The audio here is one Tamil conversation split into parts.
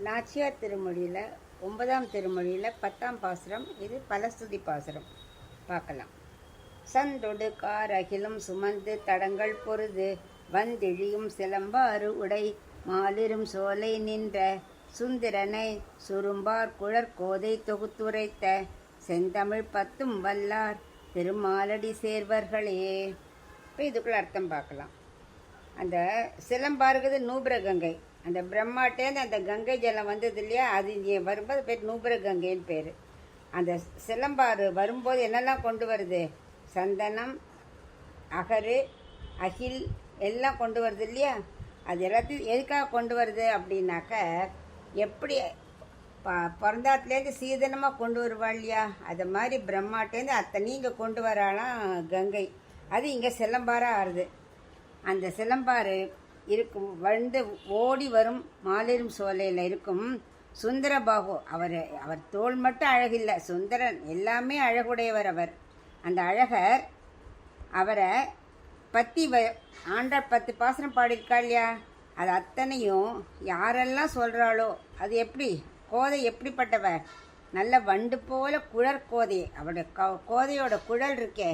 நாச்சியார் திருமொழியில் 9ஆம் திருமொழியில் 10ஆம் பாசுரம். இது பலஸ்துதி பாசுரம். பார்க்கலாம். சந்தொடு கார் அகிலும் சுமந்து தடங்கள் பொருது வந்திழியும் சிலம்பாறு உடை மாலிரும் சோலை நின்ற சுந்திரனை சுரும்பார் குழற்கோதை தொகுத்துரைத்த செந்தமிழ் பத்தும் வல்லார் திருமாலடி சேர்வர்களே. இப்போ இதுக்குள்ள அர்த்தம் பார்க்கலாம். அந்த சிலம்பாருக்குது நூபுர கங்கை. அந்த பிரம்மாட்டேருந்து அந்த கங்கை ஜலம் வந்தது இல்லையா, அது இங்கே வரும்போது பேர் நூபுர கங்கைன்னு பேர். அந்த சிலம்பாறு வரும்போது என்னெல்லாம் கொண்டு வருது? சந்தனம், அகரு, அகில் எல்லாம் கொண்டு வருது இல்லையா. அது எல்லாத்தையும் எதுக்காக கொண்டு வருது அப்படின்னாக்க, எப்படி பிறந்தாத்துலேருந்து சீதனமாக கொண்டு வருவா இல்லையா, அது மாதிரி பிரம்மாட்டேருந்து அத்தனையும் இங்கே கொண்டு வராலாம் கங்கை. அது இங்கே சிலம்பாராக ஆறுது. அந்த சிலம்பாறு இருக்கும் வந்து ஓடி வரும் மாலிரும் சோலையில் இருக்கும் சுந்தரபாகு. அவர் தோல் மட்டும் அழகில்லை, சுந்தரன் எல்லாமே அழகுடையவர் அவர். அந்த அழகர் அவரை பற்றி ஆண்டாள் 10 பாசனம் பாடியிருக்கா இல்லையா, அது அத்தனையும் யாரெல்லாம் சொல்கிறாளோ, அது எப்படி கோதை எப்படிப்பட்டவர், நல்ல வண்டு போல குழற்கோதை. அவருடைய கோதையோட குழல் இருக்கே,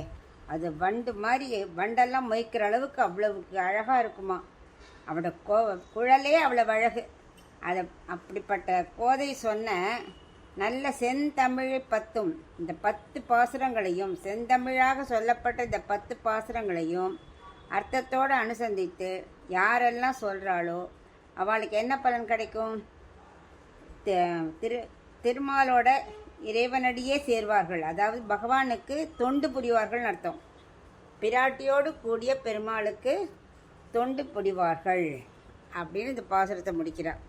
அது வண்டு மாதிரி வண்டெல்லாம் மொய்க்கிற அளவுக்கு அவ்வளவுக்கு அழகாக இருக்குமா. அவட குழலே அவ்வளவு அழகு. அதை அப்படிப்பட்ட கோதை சொன்ன நல்ல செந்தமிழை 10, இந்த 10 பாசுரங்களையும், செந்தமிழாக சொல்லப்பட்ட இந்த 10 பாசுரங்களையும் அர்த்தத்தோடு அனுசந்தித்து யாரெல்லாம் சொல்கிறாளோ அவளுக்கு என்ன பலன் கிடைக்கும்? திருமாலோட இறைவனடியே சேர்வார்கள். அதாவது பகவானுக்கு தொண்டு புரிவார்கள் அர்த்தம். பிராட்டியோடு கூடிய பெருமாளுக்கு தொண்டு புரிவார்கள் அப்படின்னு இந்த பாசுரத்தை முடிக்கிறார்.